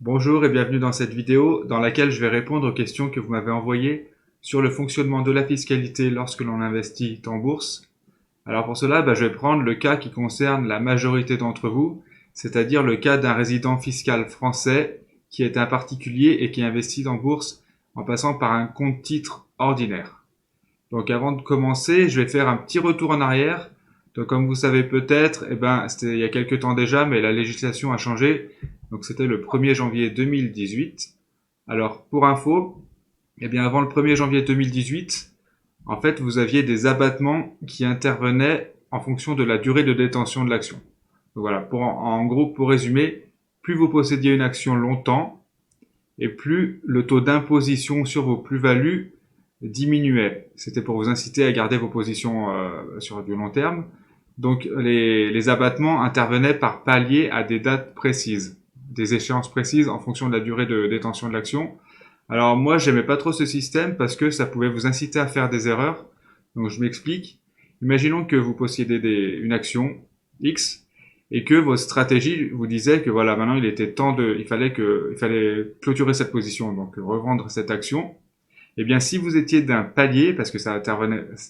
Bonjour et bienvenue dans cette vidéo dans laquelle je vais répondre aux questions que vous m'avez envoyées sur le fonctionnement de la fiscalité lorsque l'on investit en bourse. Alors pour cela, je vais prendre le cas qui concerne la majorité d'entre vous, c'est-à-dire le cas d'un résident fiscal français qui est un particulier et qui investit en bourse en passant par un compte titre ordinaire. Donc avant de commencer, je vais faire un petit retour en arrière. Donc comme vous savez peut-être, c'était il y a quelques temps déjà, mais la législation a changé. Donc c'était le 1er janvier 2018. Alors pour info, avant le 1er janvier 2018, en fait, vous aviez des abattements qui intervenaient en fonction de la durée de détention de l'action. Donc voilà, en gros, pour résumer, plus vous possédiez une action longtemps, et plus le taux d'imposition sur vos plus-values diminuait. C'était pour vous inciter à garder vos positions sur du long terme. Donc les abattements intervenaient par palier à des dates précises, des échéances précises en fonction de la durée de détention de l'action. Alors moi, j'aimais pas trop ce système parce que ça pouvait vous inciter à faire des erreurs. Donc je m'explique. Imaginons que vous possédez une action X et que votre stratégie vous disait que voilà, maintenant il fallait clôturer cette position, donc revendre cette action. Eh bien, si vous étiez d'un palier, parce que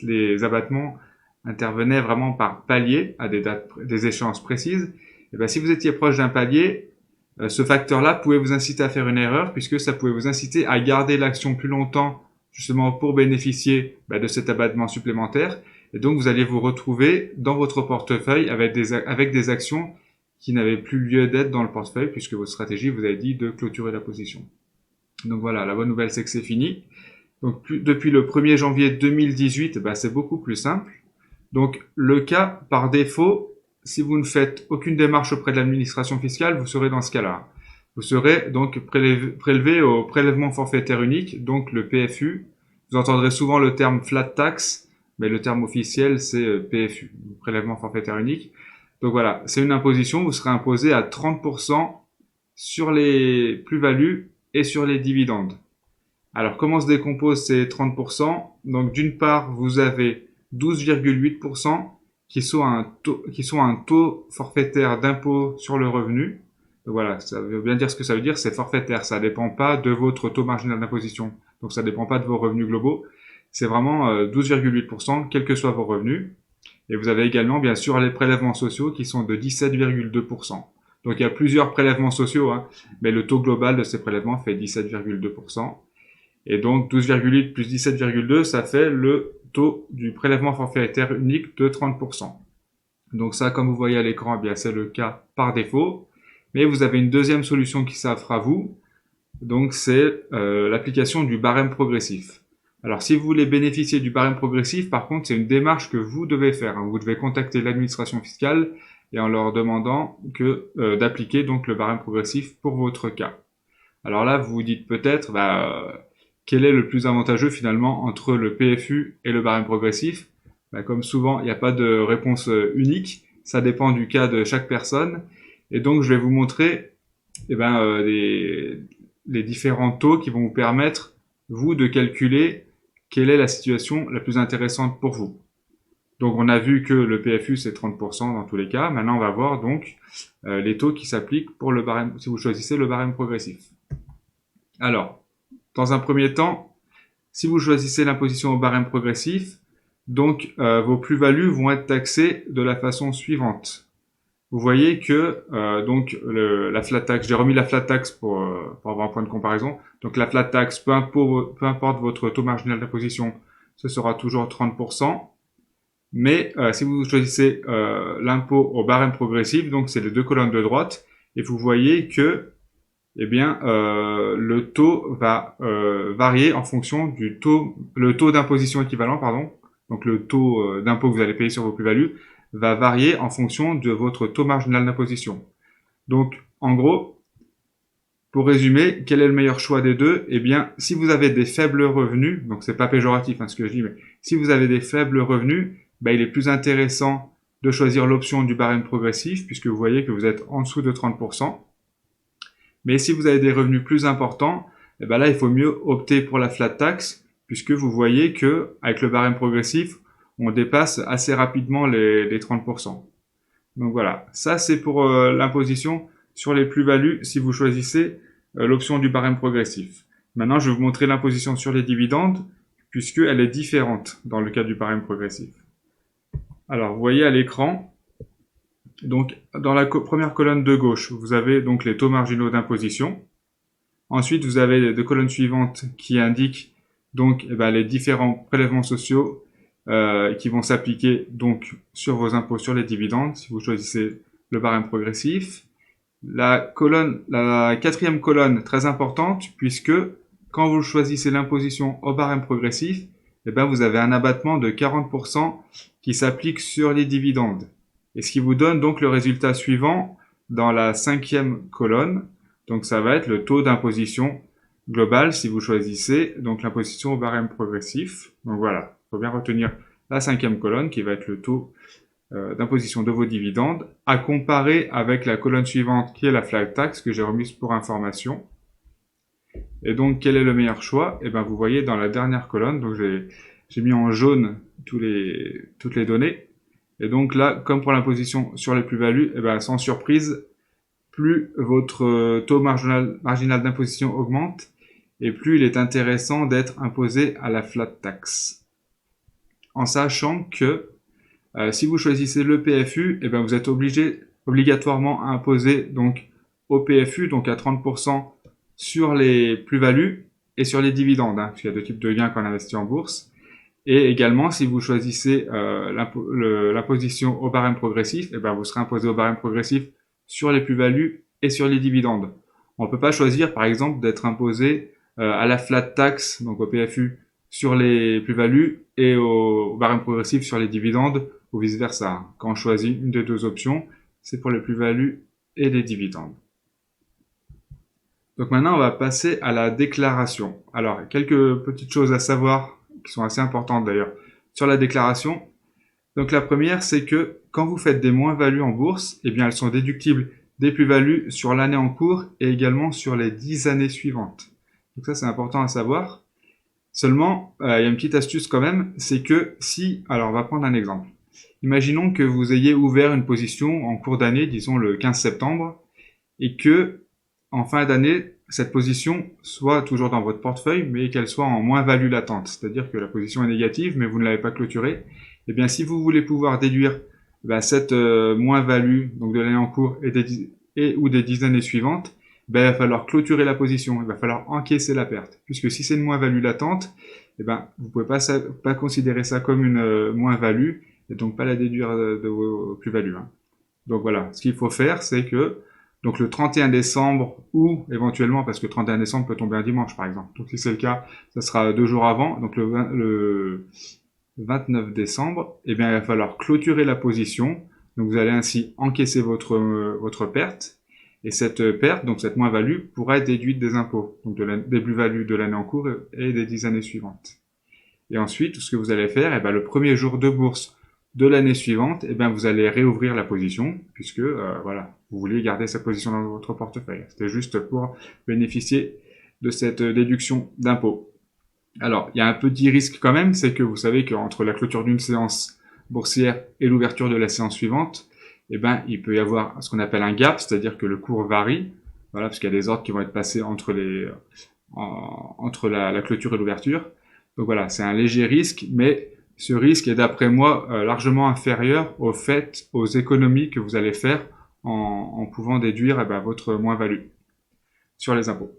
les abattements intervenaient vraiment par palier à des échéances précises, eh bien, si vous étiez proche d'un palier, ce facteur-là pouvait vous inciter à faire une erreur puisque ça pouvait vous inciter à garder l'action plus longtemps justement pour bénéficier de cet abattement supplémentaire. Et donc, vous allez vous retrouver dans votre portefeuille avec des actions qui n'avaient plus lieu d'être dans le portefeuille puisque votre stratégie vous avait dit de clôturer la position. Donc voilà, la bonne nouvelle c'est que c'est fini. Donc depuis le 1er janvier 2018, c'est beaucoup plus simple. Donc le cas par défaut, si vous ne faites aucune démarche auprès de l'administration fiscale, vous serez dans ce cas-là. Vous serez donc prélevé au prélèvement forfaitaire unique, donc le PFU. Vous entendrez souvent le terme flat tax, mais le terme officiel c'est PFU, prélèvement forfaitaire unique. Donc voilà, c'est une imposition, vous serez imposé à 30% sur les plus-values et sur les dividendes. Alors, comment se décompose ces 30%? Donc, d'une part, vous avez 12,8% qui sont un taux forfaitaire d'impôt sur le revenu. Donc voilà, ça veut bien dire ce que ça veut dire, c'est forfaitaire. Ça dépend pas de votre taux marginal d'imposition. Donc, ça dépend pas de vos revenus globaux. C'est vraiment 12,8%, quels que soient vos revenus. Et vous avez également, bien sûr, les prélèvements sociaux qui sont de 17,2%. Donc, il y a plusieurs prélèvements sociaux, mais le taux global de ces prélèvements fait 17,2%. Et donc 12,8 plus 17,2, ça fait le taux du prélèvement forfaitaire unique de 30%. Donc ça, comme vous voyez à l'écran, c'est le cas par défaut. Mais vous avez une deuxième solution qui s'offre à vous. Donc c'est l'application du barème progressif. Alors si vous voulez bénéficier du barème progressif, par contre, c'est une démarche que vous devez faire. Vous devez contacter l'administration fiscale et en leur demandant d'appliquer donc le barème progressif pour votre cas. Alors là, vous vous dites peut-être, quel est le plus avantageux finalement entre le PFU et le barème progressif? Comme souvent, il n'y a pas de réponse unique, ça dépend du cas de chaque personne. Et donc, je vais vous montrer les différents taux qui vont vous permettre, vous, de calculer quelle est la situation la plus intéressante pour vous. Donc, on a vu que le PFU, c'est 30% dans tous les cas. Maintenant, on va voir donc les taux qui s'appliquent pour le barème, si vous choisissez le barème progressif. Alors, dans un premier temps, si vous choisissez l'imposition au barème progressif, donc vos plus-values vont être taxées de la façon suivante. Vous voyez que la flat tax, j'ai remis la flat tax pour avoir un point de comparaison. Donc la flat tax, peu importe votre taux marginal d'imposition, ce sera toujours 30%. Mais si vous choisissez l'impôt au barème progressif, donc c'est les deux colonnes de droite, et vous voyez que le taux va varier en fonction le taux d'imposition équivalent, pardon. Donc le taux d'impôt que vous allez payer sur vos plus-values va varier en fonction de votre taux marginal d'imposition. Donc, en gros, pour résumer, quel est le meilleur choix des deux? Si vous avez des faibles revenus, donc c'est pas péjoratif ce que je dis, mais si vous avez des faibles revenus, il est plus intéressant de choisir l'option du barème progressif, puisque vous voyez que vous êtes en dessous de 30%. Mais si vous avez des revenus plus importants, là, il faut mieux opter pour la flat tax, puisque vous voyez que avec le barème progressif, on dépasse assez rapidement les 30%. Donc voilà, ça c'est pour l'imposition sur les plus-values si vous choisissez l'option du barème progressif. Maintenant, je vais vous montrer l'imposition sur les dividendes, puisqu'elle est différente dans le cas du barème progressif. Alors, vous voyez à l'écran, donc dans la première colonne de gauche, vous avez donc les taux marginaux d'imposition. Ensuite, vous avez les deux colonnes suivantes qui indiquent donc les différents prélèvements sociaux qui vont s'appliquer donc sur vos impôts sur les dividendes si vous choisissez le barème progressif. La quatrième colonne, très importante, puisque quand vous choisissez l'imposition au barème progressif, vous avez un abattement de 40% qui s'applique sur les dividendes. Et ce qui vous donne donc le résultat suivant dans la cinquième colonne. Donc ça va être le taux d'imposition global si vous choisissez donc l'imposition au barème progressif. Donc voilà, il faut bien retenir la cinquième colonne qui va être le taux d'imposition de vos dividendes, à comparer avec la colonne suivante qui est la flat tax que j'ai remise pour information. Et donc quel est le meilleur choix? Vous voyez dans la dernière colonne, donc j'ai mis en jaune toutes les données. Et donc là, comme pour l'imposition sur les plus-values, sans surprise, plus votre taux marginal d'imposition augmente, et plus il est intéressant d'être imposé à la flat tax. En sachant que si vous choisissez le PFU, vous êtes obligatoirement à imposer donc au PFU, donc à 30% sur les plus-values et sur les dividendes, parce qu'il y a deux types de gains quand on investit en bourse. Et également, si vous choisissez l'imposition au barème progressif, vous serez imposé au barème progressif sur les plus-values et sur les dividendes. On ne peut pas choisir, par exemple, d'être imposé à la flat tax, donc au PFU, sur les plus-values et au barème progressif sur les dividendes, ou vice-versa. Quand on choisit une des deux options, c'est pour les plus-values et les dividendes. Donc maintenant, on va passer à la déclaration. Alors, quelques petites choses à savoir, qui sont assez importantes d'ailleurs, sur la déclaration. Donc la première, c'est que quand vous faites des moins-values en bourse, elles sont déductibles des plus-values sur l'année en cours et également sur les 10 années suivantes. Donc ça, c'est important à savoir. Seulement, il y a une petite astuce quand même, c'est que alors on va prendre un exemple. Imaginons que vous ayez ouvert une position en cours d'année, disons le 15 septembre, et que en fin d'année, cette position soit toujours dans votre portefeuille, mais qu'elle soit en moins-value latente. C'est-à-dire que la position est négative, mais vous ne l'avez pas clôturée. Si vous voulez pouvoir déduire cette moins-value donc de l'année en cours ou des 10 années suivantes, il va falloir clôturer la position, il va falloir encaisser la perte. Puisque si c'est une moins-value latente, vous ne pouvez pas considérer ça comme une moins-value, et donc pas la déduire de vos plus-values. Donc voilà, ce qu'il faut faire, c'est que donc le 31 décembre ou éventuellement, parce que le 31 décembre peut tomber un dimanche par exemple. Donc si c'est le cas, ça sera 2 jours avant, donc le 29 décembre, il va falloir clôturer la position. Donc vous allez ainsi encaisser votre perte. Et cette perte, donc cette moins-value, pourra être déduite des impôts, donc des plus-values de l'année en cours et des 10 années suivantes. Et ensuite, ce que vous allez faire, le premier jour de bourse de l'année suivante, vous allez réouvrir la position, puisque vous vouliez garder cette position dans votre portefeuille. C'était juste pour bénéficier de cette déduction d'impôt. Alors, il y a un petit risque quand même, c'est que vous savez qu'entre la clôture d'une séance boursière et l'ouverture de la séance suivante, il peut y avoir ce qu'on appelle un gap, c'est-à-dire que le cours varie, parce qu'il y a des ordres qui vont être passés entre la clôture et l'ouverture. Donc voilà, c'est un léger risque, mais ce risque est d'après moi largement inférieur aux économies que vous allez faire en pouvant déduire votre moins-value sur les impôts.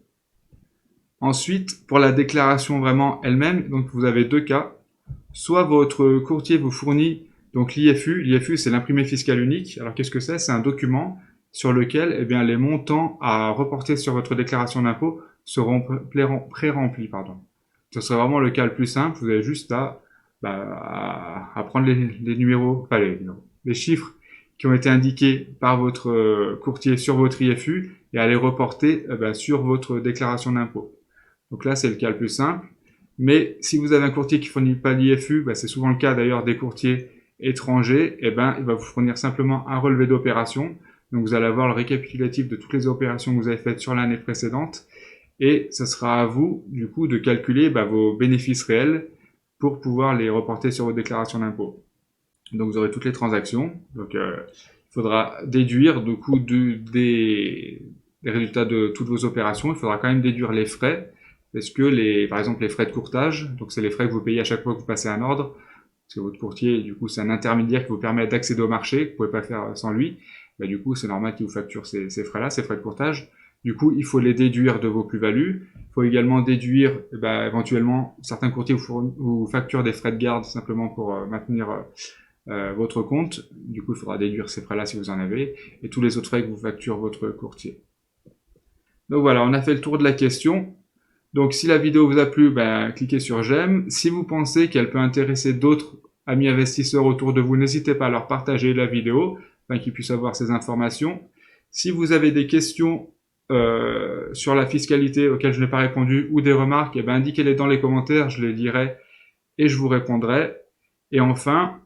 Ensuite, pour la déclaration vraiment elle-même, donc vous avez deux cas. Soit votre courtier vous fournit donc l'IFU. L'IFU, c'est l'imprimé fiscal unique. Alors qu'est-ce que c'est? C'est un document sur lequel les montants à reporter sur votre déclaration d'impôt seront pré-remplis. Ce serait vraiment le cas le plus simple. Vous avez juste à prendre les numéros, les chiffres qui ont été indiqués par votre courtier sur votre IFU et à les reporter sur votre déclaration d'impôt. Donc là, c'est le cas le plus simple. Mais si vous avez un courtier qui ne fournit pas l'IFU, c'est souvent le cas d'ailleurs des courtiers étrangers, il va vous fournir simplement un relevé d'opération. Donc vous allez avoir le récapitulatif de toutes les opérations que vous avez faites sur l'année précédente. Et ce sera à vous, du coup, de calculer vos bénéfices réels pour pouvoir les reporter sur votre déclaration d'impôt. Donc vous aurez toutes les transactions. Donc il faudra déduire du coup des les résultats de toutes vos opérations, il faudra quand même déduire les frais. Parce que par exemple, les frais de courtage, donc c'est les frais que vous payez à chaque fois que vous passez un ordre, parce que votre courtier, du coup, c'est un intermédiaire qui vous permet d'accéder au marché, que vous pouvez pas faire sans lui. Bah, du coup, c'est normal qu'il vous facture ces frais-là, ces frais de courtage. Du coup, il faut les déduire de vos plus-values. Il faut également déduire, éventuellement, certains courtiers vous facturent des frais de garde simplement pour maintenir votre compte. Du coup, il faudra déduire ces frais-là si vous en avez, et tous les autres frais que vous facture votre courtier. Donc voilà, on a fait le tour de la question. Donc si la vidéo vous a plu, cliquez sur j'aime. Si vous pensez qu'elle peut intéresser d'autres amis investisseurs autour de vous, n'hésitez pas à leur partager la vidéo, afin qu'ils puissent avoir ces informations. Si vous avez des questions sur la fiscalité auxquelles je n'ai pas répondu, ou des remarques, indiquez-les dans les commentaires, je les lirai et je vous répondrai. Et enfin,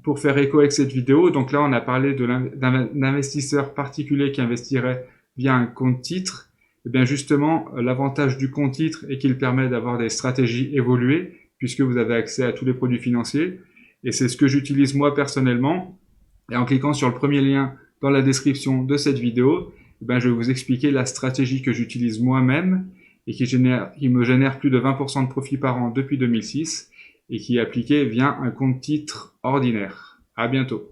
pour faire écho avec cette vidéo, donc là on a parlé d'un investisseur particulier qui investirait via un compte titre. Et bien justement, l'avantage du compte titre est qu'il permet d'avoir des stratégies évoluées, puisque vous avez accès à tous les produits financiers. Et c'est ce que j'utilise moi personnellement. Et en cliquant sur le premier lien dans la description de cette vidéo, je vais vous expliquer la stratégie que j'utilise moi-même et qui me génère plus de 20% de profit par an depuis 2006 et qui est appliquée via un compte titre ordinaire. À bientôt.